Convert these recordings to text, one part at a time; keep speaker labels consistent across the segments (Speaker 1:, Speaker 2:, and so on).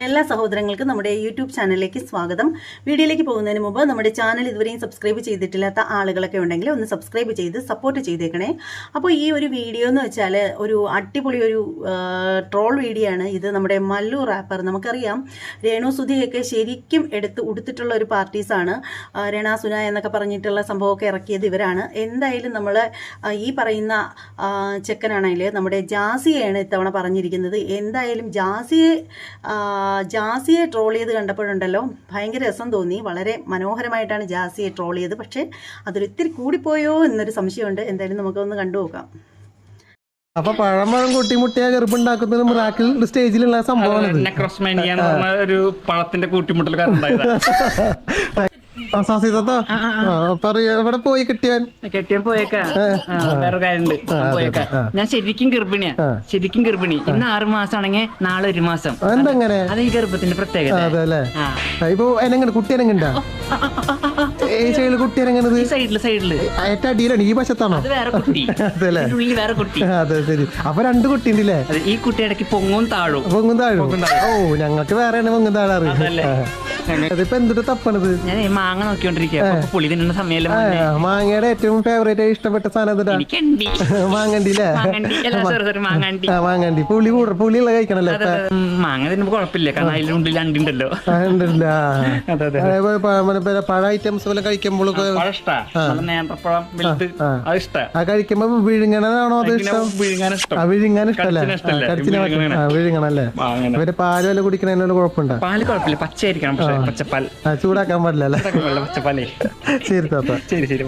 Speaker 1: എല്ലാ സഹോദരങ്ങൾക്കും നമ്മുടെ യൂട്യൂബ് ചാനലിലേക്ക് സ്വാഗതം. വീഡിയോയിലേക്ക് പോകുന്നതിന് മുമ്പ് നമ്മുടെ ചാനൽ ഇതുവരെയും സബ്സ്ക്രൈബ് ചെയ്തിട്ടില്ലാത്ത ആളുകളൊക്കെ ഉണ്ടെങ്കിൽ ഒന്ന് സബ്സ്ക്രൈബ് ചെയ്ത് സപ്പോർട്ട് ചെയ്തേക്കണേ. അപ്പോൾ ഈ ഒരു വീഡിയോ എന്ന് വെച്ചാൽ ഒരു അടിപൊളി ഒരു ട്രോൾ വീഡിയോ ആണ് ഇത്. നമ്മുടെ മല്ലു റാപ്പർ, നമുക്കറിയാം രേണു സുധിയൊക്കെ ശരിക്കും ഉടുത്തിട്ടുള്ള ഒരു പാർട്ടീസാണ്. രണ സുന എന്നൊക്കെ പറഞ്ഞിട്ടുള്ള സംഭവമൊക്കെ ഇറക്കിയത് ഇവരാണ്. എന്തായാലും നമ്മൾ ഈ പറയുന്ന ചെക്കനാണെങ്കിൽ നമ്മുടെ ജാസിയെയാണ് ഇത്തവണ പറഞ്ഞിരിക്കുന്നത്. എന്തായാലും ജാസിയെ ട്രോൾ ചെയ്ത് കണ്ടപ്പോഴുണ്ടല്ലോ ഭയങ്കര രസം തോന്നി. വളരെ മനോഹരമായിട്ടാണ് ജാസിയെ ട്രോൾ ചെയ്ത്. പക്ഷേ അതൊരിത്തിരി കൂടിപ്പോയോ എന്നൊരു സംശയമുണ്ട്. എന്തായാലും നമുക്കൊന്ന് കണ്ടു നോക്കാം.
Speaker 2: അപ്പൊ പഴം കൂട്ടിമുട്ടിയ ഗർഭുണ്ടാക്കുന്നത് മിറാക്കിൾ സ്റ്റേജിലുള്ള സംഭവമാണ്.
Speaker 3: ഒരു പഴത്തിന്റെ കൂട്ടിമുട്ടൽ
Speaker 2: എവിടെ പോയി കെട്ടിയാൻ
Speaker 3: പോയേക്കാ. വേറെ കാര്യമുണ്ട്. ഞാൻ ശരിക്കും ഗർഭിണിയാ, ശരിക്കും ഗർഭിണി. ഇന്ന് 6 മാസമാണെങ്കിൽ നാളെ 1 മാസം.
Speaker 2: എന്തെങ്ങനെ
Speaker 3: അത് ഈ ഗർഭത്തിന്റെ പ്രത്യേകത.
Speaker 2: അതല്ലേ ഇപ്പൊ എനങ്ങനെ കുട്ടി എനങ്ങണ്ടാ ഈ സൈഡില് കുട്ടി ഇറങ്ങുന്നത്
Speaker 3: സൈഡില്
Speaker 2: ഏറ്റവും അടിയിലാണ്. ഈ വശത്താണോ?
Speaker 3: അത് വേറെ കുട്ടി.
Speaker 2: അതല്ലേ
Speaker 3: വേറെ കുട്ടി.
Speaker 2: അതെ ശരി. അപ്പൊ 2 കുട്ടി ഉണ്ടല്ലേ?
Speaker 3: ഈ കുട്ടി ഇടയ്ക്ക് പൊങ്ങും താഴും.
Speaker 2: ഓ ഞങ്ങൾക്ക് വേറെയാണ് പൊങ്ങും താഴാറ്. അതിപ്പോ എന്തിട്ട് തപ്പണത്?
Speaker 3: ഞാൻ മാങ്ങ നോക്കിക്കൊണ്ടിരിക്കുക. പുളി തിന്നുന്ന സമയം.
Speaker 2: മാങ്ങയുടെ ഏറ്റവും ഫേവറേറ്റ് ആയി ഇഷ്ടപ്പെട്ട സാധനം മാങ്ങണ്ടില്ലേ? മാങ്ങണ്ടി പുളിയുള്ള കഴിക്കണല്ലേ?
Speaker 3: മാങ്ങ തിന്നുമ്പോ കുഴപ്പമില്ല, കാരണം അതിലുള്ളിൽ അണ്ടിണ്ടല്ലോ.
Speaker 2: പഴ ഐറ്റംസ് പോലെ കഴിക്കുമ്പോഴൊക്കെ കഴിക്കുമ്പോ വിഴുങ്ങണാണോ അത് ഇഷ്ടം? വിഴുങ്ങാൻ ഇഷ്ടല്ലേ? വിഴുങ്ങണല്ലേ? ഇവര് പാല് വല്ല കുടിക്കണതിനോട് കുഴപ്പമുണ്ടോ?
Speaker 3: പാല് കുഴപ്പമില്ല, പച്ചയായിരിക്കണം. പച്ചപ്പാൽ
Speaker 2: ചൂടാക്കാൻ പാടില്ല.
Speaker 3: പച്ചപ്പാലേ.
Speaker 2: ശരി താത്ത.
Speaker 3: ശരി.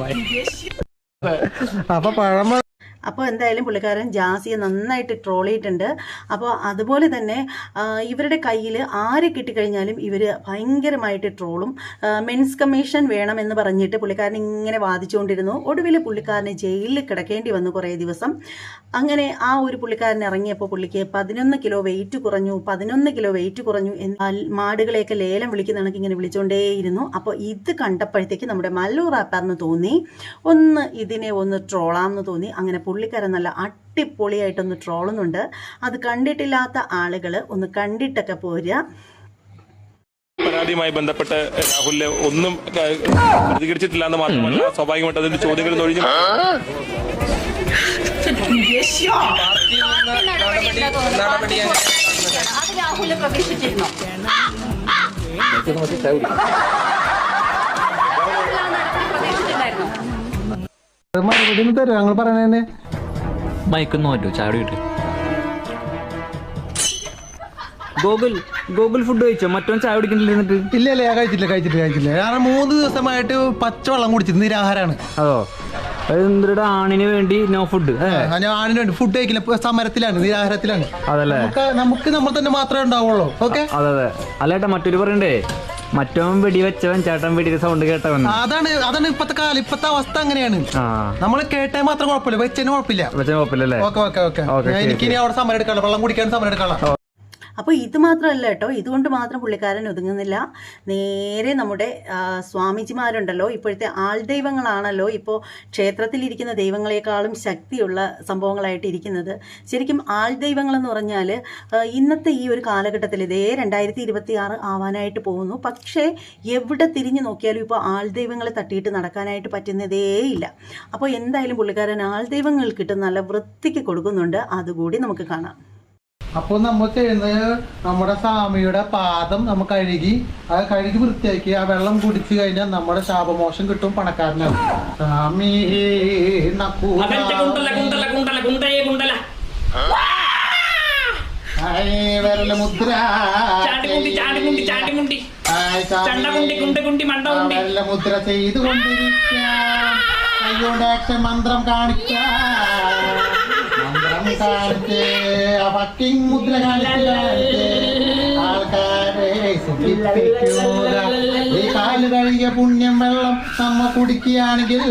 Speaker 2: അപ്പൊ പഴം
Speaker 1: അപ്പോൾ എന്തായാലും പുള്ളിക്കാരൻ ജാസിയെ നന്നായിട്ട് ട്രോൾ ചെയ്തിട്ടുണ്ട്. അപ്പോൾ അതുപോലെ തന്നെ ഇവരുടെ കയ്യിൽ ആരെ കിട്ടിക്കഴിഞ്ഞാലും ഇവർ ഭയങ്കരമായിട്ട് ട്രോളും. മെൻസ് കമ്മീഷൻ വേണമെന്ന് പറഞ്ഞിട്ട് പുള്ളിക്കാരൻ ഇങ്ങനെ വാദിച്ചുകൊണ്ടിരുന്നു. ഒടുവിൽ പുള്ളിക്കാരന് ജയിലിൽ കിടക്കേണ്ടി വന്നു കുറേ ദിവസം. അങ്ങനെ ആ ഒരു പുള്ളിക്കാരൻ ഇറങ്ങിയപ്പോൾ പുള്ളിക്ക് 11 കിലോ വെയിറ്റ് കുറഞ്ഞു. മാടുകളെയൊക്കെ ലേലം വിളിക്കുന്ന കണക്ക് ഇങ്ങനെ വിളിച്ചുകൊണ്ടേയിരുന്നു. അപ്പോൾ ഇത് കണ്ടപ്പോഴത്തേക്ക് നമ്മുടെ മല്ലു റാപ്പറിന് തോന്നി ഇതിനെ ഒന്ന് ട്രോളാമെന്ന് തോന്നി. അങ്ങനെ പുള്ളിക്കാരൻ നല്ല അടിപൊളിയായിട്ടൊന്ന് ട്രോളുന്നുണ്ട്. അത് കണ്ടിട്ടില്ലാത്ത ആളുകൾ ഒന്ന് കണ്ടിട്ടൊക്കെ പോരുക.
Speaker 4: പരാതിയുമായി ബന്ധപ്പെട്ട് രാഹുലിനെ ഒന്നും പ്രതികരിച്ചിട്ടില്ല എന്ന് മാത്രമല്ല, സ്വാഭാവികമായിട്ട് അതിന്റെ ചോദ്യങ്ങൾ ഒഴിഞ്ഞു
Speaker 2: മറുപടി തരും. ഞങ്ങൾ പറയണേ
Speaker 3: മയക്കൊന്നും പറ്റൂ. ചാടി വിട്ട് ഗോകുൽ ഫുഡ് കഴിച്ചോ? മറ്റോ ചായ കുടിക്കണ്ടിരുന്നിട്ട്?
Speaker 2: ഇല്ലല്ലേ, ഞാൻ കഴിച്ചില്ല. കാരണം 3 ദിവസമായിട്ട് പച്ചവെള്ളം കുടിച്ചത് നിരാഹാരാണ്.
Speaker 3: അതോ? എന്തിയുടെ ആണിന് വേണ്ടി നോ ഫുഡ്?
Speaker 2: ആണിന് വേണ്ടി ഫുഡ് കഴിക്കില്ല, സമരത്തിലാണ്, നിരാഹാരത്തിലാണ്. അതല്ലേ? നമുക്ക് നമ്മൾ തന്നെ മാത്രമേ ഉണ്ടാവുള്ളൂ. ഓക്കെ.
Speaker 3: അതെ. അല്ലേട്ടാ, മറ്റൊരു പറയണ്ടേ, മറ്റവൻ വെടിവെച്ചവൻ ചേട്ടൻ വെടിയുടെ സൗണ്ട് കേട്ടവൻ.
Speaker 2: അതാണ് ഇപ്പത്തെ അവസ്ഥ. അങ്ങനെയാണ്. നമ്മള് കേട്ടാൽ മാത്രം കുഴപ്പമില്ല, വെച്ചതിന് കുഴപ്പമില്ല. ഓക്കെ. എനിക്കിനി അവിടെ സമരം എടുക്കാനുള്ള, വെള്ളം കുടിക്കാൻ സമരം എടുക്കാനുള്ള.
Speaker 1: അപ്പോൾ ഇത് മാത്രമല്ല കേട്ടോ, ഇതുകൊണ്ട് മാത്രം പുള്ളിക്കാരൻ ഒതുങ്ങുന്നില്ല. നേരെ നമ്മുടെ സ്വാമിജിമാരുണ്ടല്ലോ, ഇപ്പോഴത്തെ ആൾദൈവങ്ങളാണല്ലോ ഇപ്പോൾ ക്ഷേത്രത്തിലിരിക്കുന്ന ദൈവങ്ങളെക്കാളും ശക്തിയുള്ള സംഭവങ്ങളായിട്ട് ഇരിക്കുന്നത്. ശരിക്കും ആൾദൈവങ്ങളെന്ന് പറഞ്ഞാൽ ഇന്നത്തെ ഈ ഒരു കാലഘട്ടത്തിൽ 2026 ആവാനായിട്ട് പോകുന്നു. പക്ഷേ എവിടെ തിരിഞ്ഞു നോക്കിയാലും ഇപ്പോൾ ആൾദൈവങ്ങളെ തട്ടിയിട്ട് നടക്കാനായിട്ട് പറ്റുന്നതേയില്ല. അപ്പോൾ എന്തായാലും പുള്ളിക്കാരൻ ആൾദൈവങ്ങൾക്കിട്ട് നല്ല വൃത്തിക്ക് കൊടുക്കുന്നുണ്ട്. അതുകൂടി നമുക്ക് കാണാം.
Speaker 2: അപ്പോൾ നമ്മൾ ചെയ്യുന്നത് നമ്മുടെ സ്വാമിയുടെ പാദം നമ്മൾ കഴുകി വൃത്തിയാക്കി ആ വെള്ളം കുടിച്ചു കഴിഞ്ഞാൽ നമ്മുടെ ശാപമോഷം കിട്ടും, പണക്കാരനാണ്. സ്വാമി വിരല മുദ്ര, വിരല മുദ്ര ചെയ്തുകൊണ്ടിരിക്കാം. കൈകൊണ്ട് ആക്ഷൻ മന്ത്രം കാണിക്കാം. മുദ്ര ആൾക്കാരെ സുഖിപ്പിക്കുക. ഈ കാല് കഴുകിയ പുണ്യം വെള്ളം നമ്മ കുടിക്കുകയാണെങ്കിൽ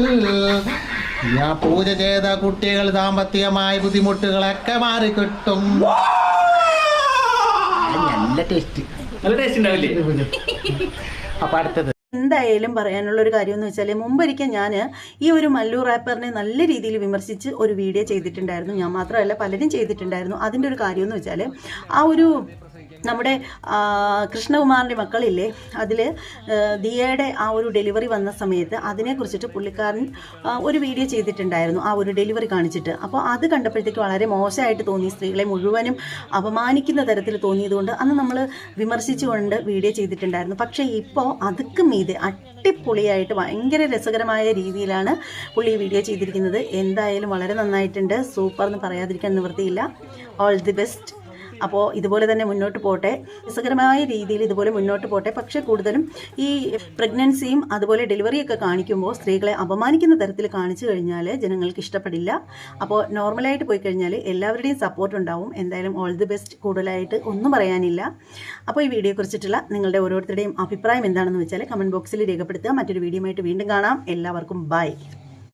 Speaker 2: ഞാൻ പൂജ ചെയ്ത കുട്ടികൾ സാമ്പത്തികമായ ബുദ്ധിമുട്ടുകളൊക്കെ മാറിക്കിട്ടും. നല്ല ടേസ്റ്റ് ഉണ്ടാവില്ലേ? അപ്പൊ അടുത്തത്
Speaker 1: എന്തായാലും പറയാനുള്ള ഒരു കാര്യം എന്ന് വെച്ചാൽ, മുമ്പൊരിക്കൽ ഞാൻ ഈ ഒരു മല്ലു റാപ്പറിനെ നല്ല രീതിയിൽ വിമർശിച്ച് ഒരു വീഡിയോ ചെയ്തിട്ടുണ്ടായിരുന്നു. ഞാൻ മാത്രമല്ല, പലരും ചെയ്തിട്ടുണ്ടായിരുന്നു. അതിൻ്റെ ഒരു കാര്യം എന്ന് വെച്ചാൽ, ആ ഒരു നമ്മുടെ കൃഷ്ണകുമാറിൻ്റെ മക്കളില്ലേ, അതിൽ ദിയയുടെ ആ ഒരു ഡെലിവറി വന്ന സമയത്ത് അതിനെക്കുറിച്ചിട്ട് പുള്ളിക്കാരൻ ഒരു വീഡിയോ ചെയ്തിട്ടുണ്ടായിരുന്നു, ആ ഒരു ഡെലിവറി കാണിച്ചിട്ട്. അപ്പോൾ അത് കണ്ടപ്പോഴത്തേക്ക് വളരെ മോശമായിട്ട് തോന്നി, സ്ത്രീകളെ മുഴുവനും അപമാനിക്കുന്ന തരത്തിൽ തോന്നിയതുകൊണ്ട് അന്ന് നമ്മൾ വിമർശിച്ചുകൊണ്ട് വീഡിയോ ചെയ്തിട്ടുണ്ടായിരുന്നു. പക്ഷേ ഇപ്പോൾ അതുക്കും മീതെ അടിപൊളിയായിട്ട് ഭയങ്കര രസകരമായ രീതിയിലാണ് പുള്ളി വീഡിയോ ചെയ്തിരിക്കുന്നത്. എന്തായാലും വളരെ നന്നായിട്ടുണ്ട്, സൂപ്പർ എന്ന് പറയാതിരിക്കാൻ നിവൃത്തിയില്ല. All the best. അപ്പോൾ ഇതുപോലെ തന്നെ മുന്നോട്ട് പോട്ടെ, രസകരമായ രീതിയിൽ ഇതുപോലെ മുന്നോട്ട് പോട്ടെ. പക്ഷേ കൂടുതലും ഈ പ്രഗ്നൻസിയും അതുപോലെ ഡെലിവറിയൊക്കെ കാണിക്കുമ്പോൾ സ്ത്രീകളെ അപമാനിക്കുന്ന തരത്തിൽ കാണിച്ചു കഴിഞ്ഞാൽ ജനങ്ങൾക്ക് ഇഷ്ടപ്പെടില്ല. അപ്പോൾ നോർമലായിട്ട് പോയി കഴിഞ്ഞാൽ എല്ലാവരുടെയും സപ്പോർട്ട് ഉണ്ടാവും. എന്തായാലും ഓൾ ദി ബെസ്റ്റ്. കൂടുതലായിട്ട് ഒന്നും പറയാനില്ല. അപ്പോൾ ഈ വീഡിയോയെക്കുറിച്ചിട്ടുള്ള നിങ്ങളുടെ ഓരോരുത്തരുടെയും അഭിപ്രായം എന്താണെന്ന് വെച്ചാൽ കമൻറ്റ് ബോക്സിൽ രേഖപ്പെടുത്തുക. മറ്റൊരു വീഡിയോ ആയിട്ട് വീണ്ടും കാണാം. എല്ലാവർക്കും ബൈ.